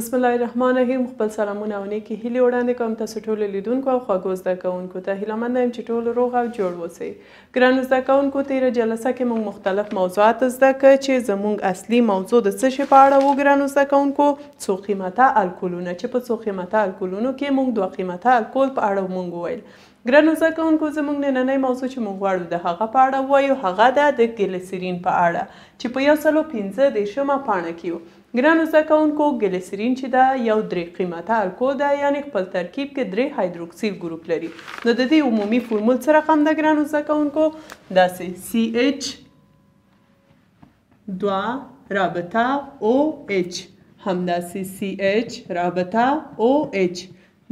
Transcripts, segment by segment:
بسم الله الرحمن الرحیم. خپل سلامونه او نیکې هیلې وړاندې کوم تاسو ټولو لیدونکو او خواږو زده کوونکو ته. هیله یم چې ټول روغ او جوړ اوسئ. ګرانو زده کوونکو، تېره جلسه کې موږ مختلف موضوعات زده کړ چې زموږ اصلي موضوع د څه شي په اړه و. ګرانو زده کوونکو، څو قیمته الکولونه، چې په څو قیمته الکولونو کې موږ دوه قیمته الکول په اړه موږ وویل. ګرانو زده کوونکو، زموږ نننۍ موضوع چې موږ غواړو د هغه په اړه ووایو، هغه ده د ګلیسرین په اړه چې په 115 پاڼه کې و. ګرانو زده کوونکو، ګلیسرین چې ده یو درې قیمته الکول ده، یعنی خپل ترکیب کې 3 هایدروکسیل ګروپ لري. نو د دې عمومي فورمول څه رقم ده ګرانو زده کوونکو؟ داسې CH 2 رابطه OH، همداسې CH رابطه OH،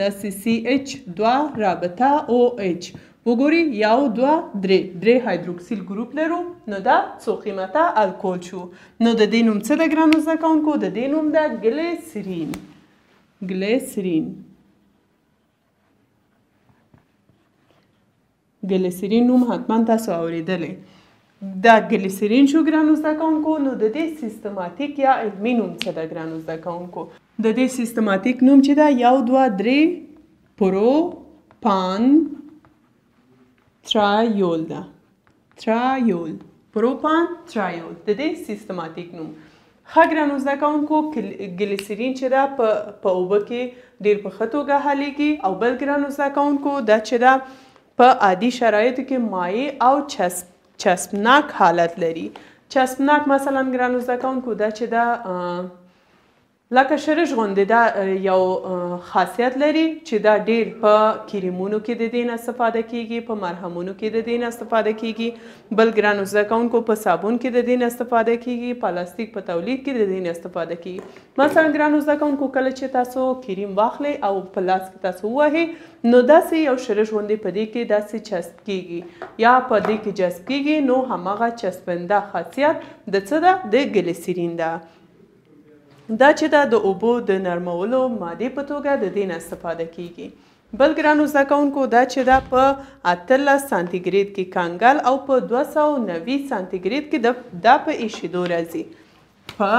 داسې CH 2 رابطه OH. وګورئ، 1 2 3 هایدروکسیل ګروپ لرو، نو دا څو قیمته الکول شو. نو د دې نوم څه ده ګرانو زده کوونکو؟ د دې نوم ده ګلیسرین. ګلیسرین ګلیسرین نوم حتما تاسو اوریدلی. دا ګلیسرین شو ګرانو زده کوونکو. نو د دې سیستماتیک یا علمي نوم څه ده ګرانو زده کوونکو؟ د دې سیستماتیک نوم چې ده 1 2 3 پروپان ترایول ده. ترایول، پروپان ترایول، د دې سیستماتیک نوم. ښه ګرانو زده کوونکو، ګلیسرین چې ده په اوبه کې ډېر په ښه توګه حلیږي، او بل ګرانو زده کوونکو دا چې ده په عادي شرایطو کې مایع او چسپناک حالت لري. چسپناک مثلا ګرانو زده کوونکو دا چې ده لکه شرش غوندې دا یو خاصیت لري چې دا ډیر په کریمونو کې د دې نه استفاده کیږي، په مرهمونو کې د دې نه استفاده کیږي، بل ګرانو زده کوونکو په صابون کې د دې نه استفاده کیږي، پلاستیک په تولید کې د دې نه استفاده کیږي. مثلا ګرانو زده کوونکو، کله چې تاسو کریم واخلئ او په لاس کې تاسو ووهئ، نو داسې یو شرش غوندې په دې کې داسې چسپ کیږي یا په دې کې جذب کیږي، نو هماغه چسپنده خاصیت د څه ده؟ د ګلیسرین ده. دا چې دا د اوبو د نرمولو مادې په توګه د دې نه استفاده کیږي. بل ګرانو زده کوونکو، دا چې دا په 18 سانتیګریډ کې کنګل او په 290 سانتیګریډ کې دا په ایشېدو راځي. په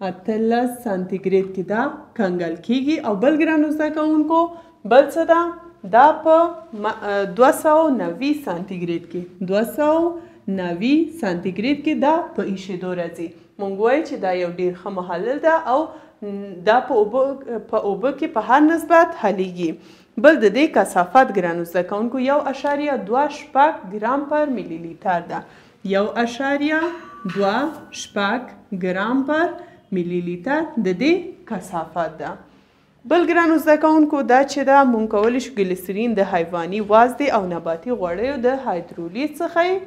18 سانتیګریډ کې دا کنګل کیږي، او بل ګرانو زده کوونکو بل څه ده؟ دا په 290 سانتیګریډ کې 290 سانتیګریډ کې دا په ایشېدو راځي. مونږ وایو چې دا یو ډیر ښه محلل ده او دا په اوبه کې په هر نسبت حلیږي. بل د دې کثافت ګرانو زده کوونکو 1.26 ګرام پر ملي لیتر ده. 1.26 ګرام پر ملي لیتر د دې کثافت ده. بل ګرانو زده کوونکو، دا چې دا مونږ کولی شو ګلیسرین د حیواني وازدې او نباتي غوړیو د هایدرولیز څخه یې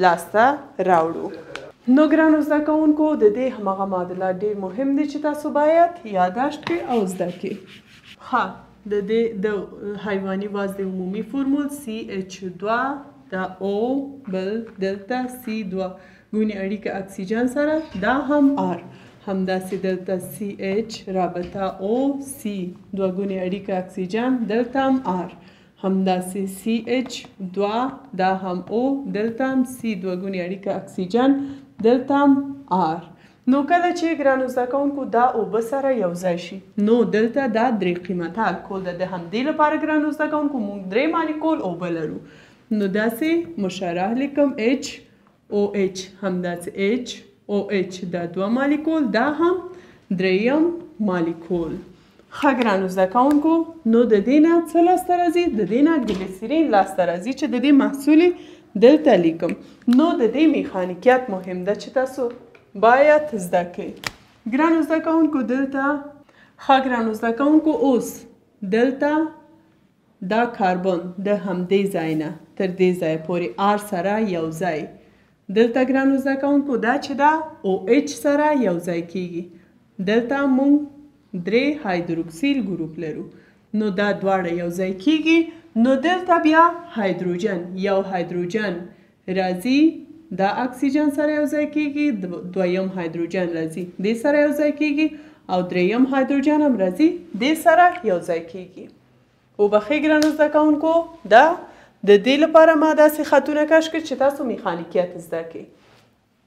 لاسته راوړو. نو ګرانو زده کوونکو، د دې هماغه معادلات ډېر مهم دي چې تاسو باید یادداشت کړئ او زده کړئ. ښه، د دې د حیواني وازدې عمومي فورمول CH2 دا O بل دلته C2 ګونې اړیکه اکسیجن سره، دا هم R، همداسې دلته CH رابطه OC 2 ګونې اړیکه اکسیجن، دلته هم R، همداسې CH2 دا هم O، دلته هم C 2 ګونې اړیکه اکسیجن، دلته هم R. نو کله چې ګرانو زده کوونکو دا اوبه سره یو ځای شي، نو دلته دا 3 قیمته الکول ده. د همدې لپاره ګرانو زده کوونکو موږ 3 مالیکول اوبه لرو. نو داسې مشرح لیکم HOH، همداسې HOH دا 2 مالیکول، دا هم 3م مالیکول. ښه ګرانو زده کوونکو، نو د دې نه څه لاسته راځي؟ د دې نه ګلیسرین لاسته راځي چې د دې محصول دلته لیکم. نو د دې میخانیکیت مهم ده چې تاسو باید زده کړئ. ګرانو زده کوونکو، دلته ښه ګرانو زده کوونکو، اوس دلته دا کاربن د همدې ځای نه تر دې ځای پورې R سره یو ځای، دلته ګرانو زده کوونکو دا چې دا OH سره یو ځای کیږي، دلته مونږ 3 هایدروکسیل ګروپ لرو، نو دا دواړه یو ځای کیږي. نو دلته بیا هایدروجن، یو هایدروجن راځي دا اکسیجن سره یو ځای کیږي، دویم هایدروجن راځي دې سره یو ځای کیږي، او دریم هایدروجن هم راځي دې سره یو ځای کیږي. وبخښئ ګرانو زده کوونکو، دا د دې لپاره ما داسې خطونه کش کړي چې تاسو میخانیکیت زده کړئ.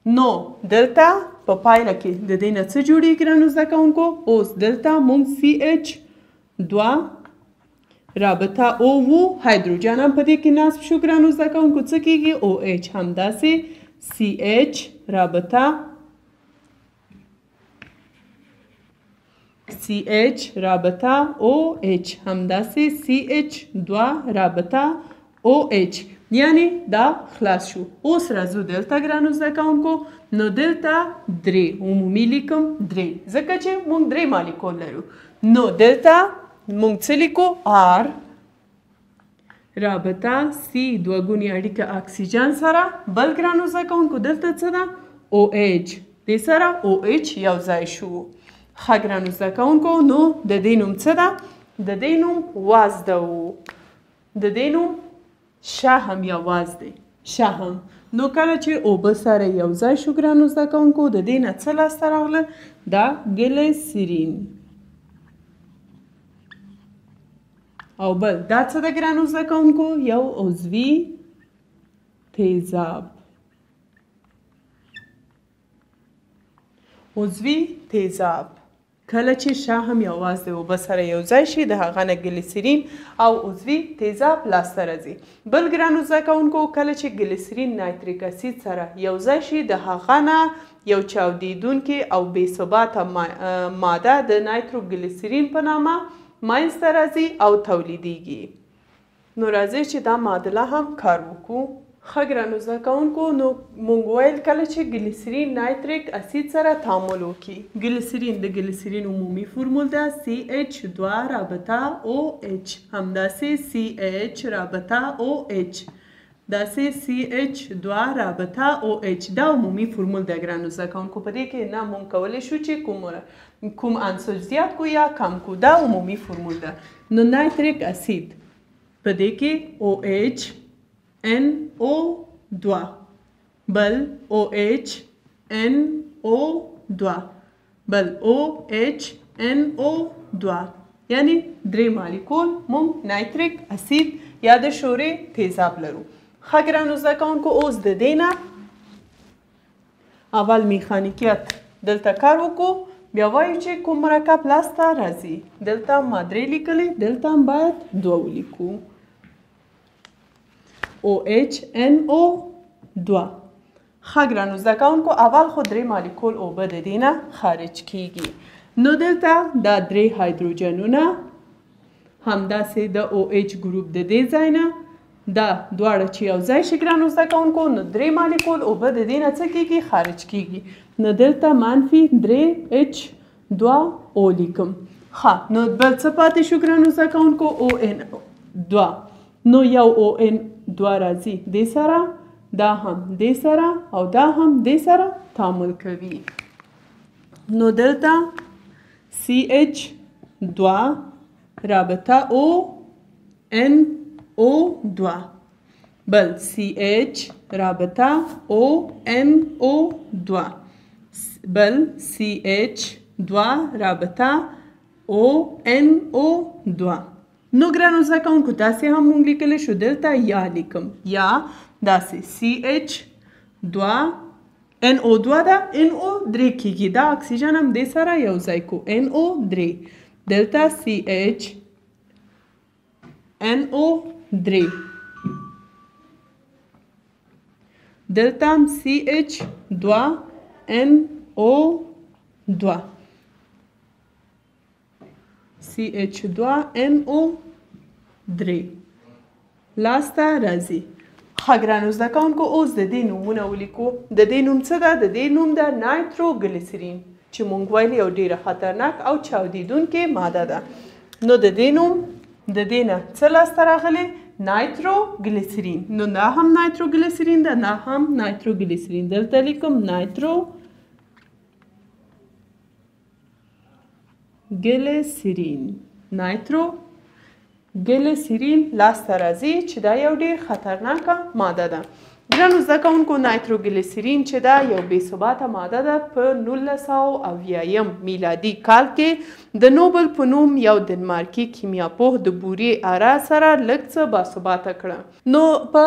نو دلته په پایله کې د دې نه څه جوړېږي ګرانو زده کوونکو؟ اوس دلته موږ CH دوه رابطه O و هایدروجن هم په دې کې نصب شو ګرانو زده کوونکو. څه کېږي؟ OH همداسې CH رابطه CH رابطه OH همداسې CH دوه رابطه OH یعنی دا خلاص شو. اوس راځو دلته ګرانو زده کوونکو. نو دلته درې عمومي لیکم درې ځکه چې موږ درې مالیکول لرو. نو دلته موږ څه لیکو؟ R رابطه C دوه ګونې اړیکه اکسیجن سره. بل ګرانو زده کوونکو دلته څه ده؟ OH دې سره OH یو ځای شو. ښه ګرانو زده کوونکو نو د دې نوم څه ده؟ د دې نوم وازده و. د دې نوم شهم یا وازده شهم. نو کله چې اوبه سره یو ځای شو ګرانو زده کوونکو د دې نه څه لاسته راغله؟ دا ګلیسرین. او بل دا څه ده ګرانو زده کوونکو؟ یو عضوي تیزاب. عضوي تیزاب کله چې شاهم یوازې د اوبه سره یو ځای شي د هغه نه ګلیسرین او عضوي تیزاب لاسته راځي. بل ګرانو زده کوونکو کله چې ګلیسرین نایتریک اسید سره یو ځای شي د هغه نه یو چاودیدونکې او بې ثباته ماده د نایتروګلیسرین په نامه منځته راځي او تولیدیږي. نو راځئ چې دا معادله هم کار وکړو. ښه ګرانو زده کوونکو نو موږ ویل کله چې ګلیسرین نایتریک اسید سره تعامل وکړي ګلیسرین د ګلیسرین عمومي فورمول ده CH دوه رابطه OH همداسې CH رابطه OH داسې CH دوه رابطه OH دا عمومي فورمول ده ګرانو زده کوونکو. په دې کې نه موږ کولی شو چې کوم عنصر زیات کو یا کم کو. دا عمومي فورمول ده. نو نایتریک اسید په دې کې OH NO2 بل OH NO2 بل OH NO2 یعنی درې مالیکول موږ نایتریک اسید یا د شورې تیزاب لرو. ښه ګرانو زده کوونکو اوس د دې نه اول میخانیکیت دلته کار وکړو. بیا وایو چې کوم مرکب لاسته راځي. دلته ما درې لیکلي دلته هم باید دوه ولیکو. OH NO2. ښه ګرانو زده کوونکو اول خو درې مالیکول اوبه د دې نه خارج کیږي. نو دلته دا درې هایدروجنونه همداسې د OH ګروپ د دې ځای نه دا دواړه چې یو ځای شي ګرانو زده کوونکو نو درې مالیکول اوبه د دې نه څه کیږي؟ خارج کیږي. نو دلته منفي 3H2O لیکم. ښه نو بل څه پاتې شو ګرانو زده کوونکو؟ ON2. نو یو ON2 راځي دې سره دا هم دې سره او دا هم دې سره تعامل کوي. نو دلته CH2 رابطه ONO2 بل CH رابطه ONO2 بل CH2 رابطه ONO2. نو ګرانو زده کوونکو داسې هم موږ لیکلی شو. دلته یا لیکم یا داسې CH2 NO2 ده NO3 کیږي. دا اکسیجن هم دې سره یو ځای کو NO3 دلته CH NO3 دلته هم CH2 NO2 CH2NO3 لاسته راځي. ښه ګرانو زده کوونکو اوس د دې نومونه ولیکو. د دې نوم څه ده؟ د دې نوم ده نایتروګلیسرین چې موږ ویل یو ډیره خطرناک او چاودیدونکې ماده ده. نو د دې نوم د دې نه څه لاسته راغلی؟ نایتروګلیسرین. نو دا هم نایتروګلیسرین ده نه هم نایتروګلیسرین. دلته لیکم نایتروګلیسرین. نایتروګلیسرین لاسته راځي چې دا یو ډیر خطرناکه ماده ده. ګرانو زده کوونکو نایتروګلیسرین چې ده یو بې ثباته ماده ده. په 1980 میلادي کال کې د نوبل په نوم یو دنمارکي کیمیاپوه د بورې اره سره لږ څه باثباته کړه. نو په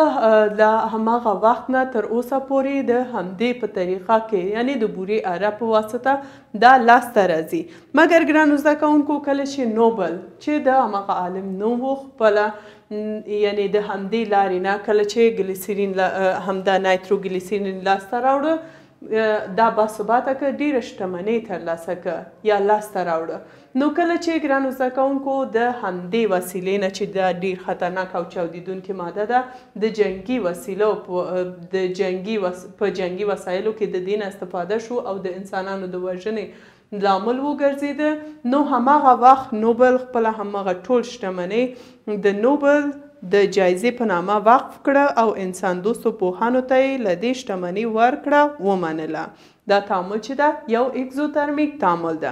هماغه وخت نه تر اوسه پورې د همدې په طریقه کې یعنې د بورې اره په واسطه دا لاسته راځي. مګر ګرانو زده کوونکو کله چې نوبل چې د هماغه عالم نوم و خپله یعنی د همدې لارې نه کله چې ګلیسرین همدا نایتروګلیسرین لاسته راوړه دا باثباته که ډېره شتمنۍ ترلاسه که یا لاسته راوړه. نو کله چې ګرانو زده کوونکو د همدې وسیلې نه چې دا ډېر خطرناک او چاودیدونکې ماده ده د جنګي وسیلو په جنګي وسایلو کې د دې نه استفاده شو او د انسانانو د وژنې لامل وګرځېده. نو هماغه وخت نوبل خپله هماغه ټول شتمنۍ د نوبل د جایزې په نامه وقف کړه او انسان دوستو پوهانو ته یې له دې شتمنۍ ورکړه ومنله. دا تعامل چې ده یو اکزوترمیک تعامل ده.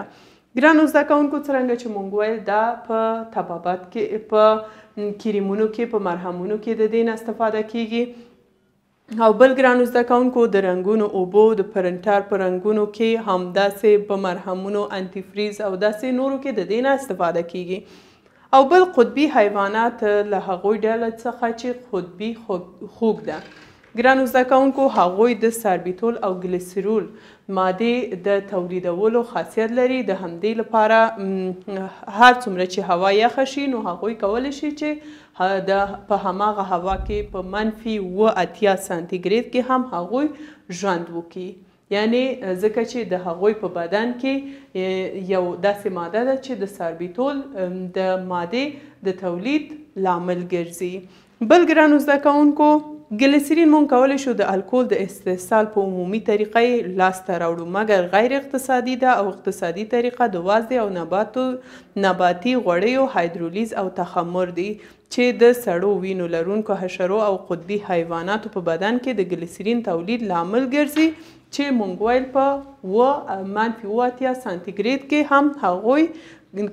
ګرانو زده کوونکو څرنګه چې موږ ویل دا په طبابت کې په کریمونو کې په مرهمونو کې د دې نه استفاده کیږي. او بل ګرانو زده کوونکو د رنګونو اوبو د پرنټر په رنګونو کې همداسې په مرهمونو انټي فریز او داسې نورو کې د دې نه استفاده کیږي. او بل قطبي حیوانات له هغوی ډله څخه چې قطبي خوږ ده. ګرانو زده کوونکو هغوی د ساربیتول او ګلیسرول مادې د تولیدولو خاصیت لري. د همدې لپاره هر څومره چې هوا یخه شي نو هغوی کولی شي چې په هماغه هوا کې په -80 سانتیګریډ کې هم هغوی ژوند وکړي. یعنی ځکه چې د هغوی په بدن کې یو داسې ماده ده چې د ساربیتول د مادې د تولید لامل ګرځي. بل ګرانو زده کوونکو ګلیسرین مونږ کولی شو د الکول د استحصال په عمومي طریقه یې لاسته راوړو مګر غیر اقتصادي ده او اقتصادي طریقه د وازدې او نباتي غوړیو هایدرولیز او تخمر دی چې د سړو وینو لرونکو حشرو او قطبي حیواناتو په بدن کې د ګلیسرین تولید لامل ګرځي چې مونږ ویل په -80 سانتیګریډ کې هم هغوی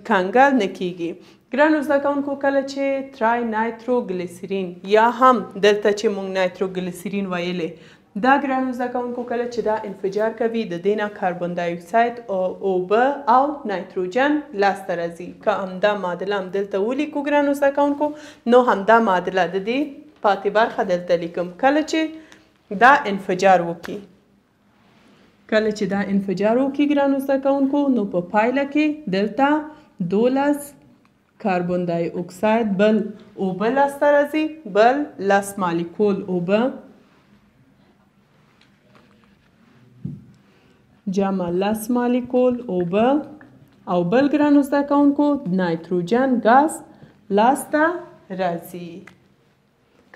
کنګل نه کیږي. ګرانو زده کوونکو کله چې ترای نایتروګلیسرین یا هم دلته چې موږ نایتروګلیسرین ویلې دا ګرانو زده کوونکو کله چې دا انفجار کوي د دې نه کاربن دای اکساید اوبه او نایتروجن لاسته راځي. که همدا معادله هم دلته ولیکو ګرانو زده کوونکو نو همدا معادله د دې پاتې برخه دلته لیکم. کله چې دا انفجار وکړي ګرانو زده کوونکو نو په پایله کې دلته 12 کاربن دای اکساید بل اوبه لاسته راځي بل 10 مالیکول اوبه جمع 10 مالیکول اوبه او بل ګرانو زده کوونکو نایتروجن ګاز لاسته راځي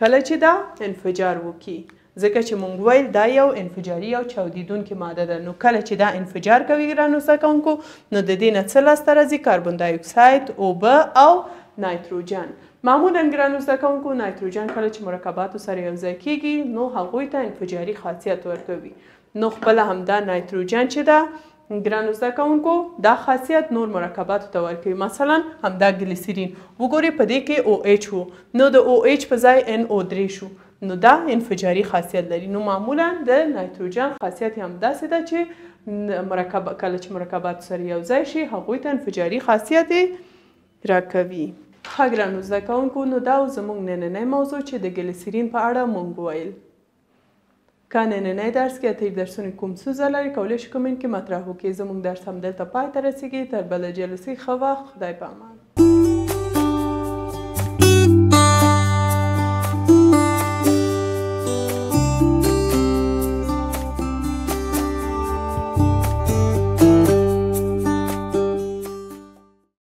کله چې دا انفجار وکړي. ځکه چې مونږ ویل دا یو انفجاري او چاودیدونکې ماده ده. نو کله چې دا انفجار کوي ګرانو زده کوونکو نو د دې نه څه لاسته راځي؟ کاربن دای اکساید اوبه او نایتروجن. معمولا ګرانو زده کوونکو نایتروجن کله چې مرکباتو سره یوځای کیږي نو هغوی ته انفجاري خاصیت ورکوي. نو خپله همدا نایتروجن چې ده ګرانو زده کوونکو دا خاصیت نور مرکباتو ته ورکوي. مثلا همدا ګلیسرین وګورئ په دې کې OH و نو د OH په ځای NO3 شو نو دا انفجاري خاصیت لري. نو معمولا د نایتروجن خاصیت هم داسې ده چې کله چې مرکبات سره یو ځای شي هغوی ته انفجاري خاصیت راکوي. ښه ګرانو زده کوونکو نو دا زموږ نننی موضوع چې د ګلیسرین په اړه مونږ ویل. که نننی درس کې اتیر درسونه کوم ستونزه لري کولی شئ کمنټ کې مطرح وکړئ. زموږ درس همدلته پای ته رسیږي. تر بله جلسې ښه وخت. خدای په امان.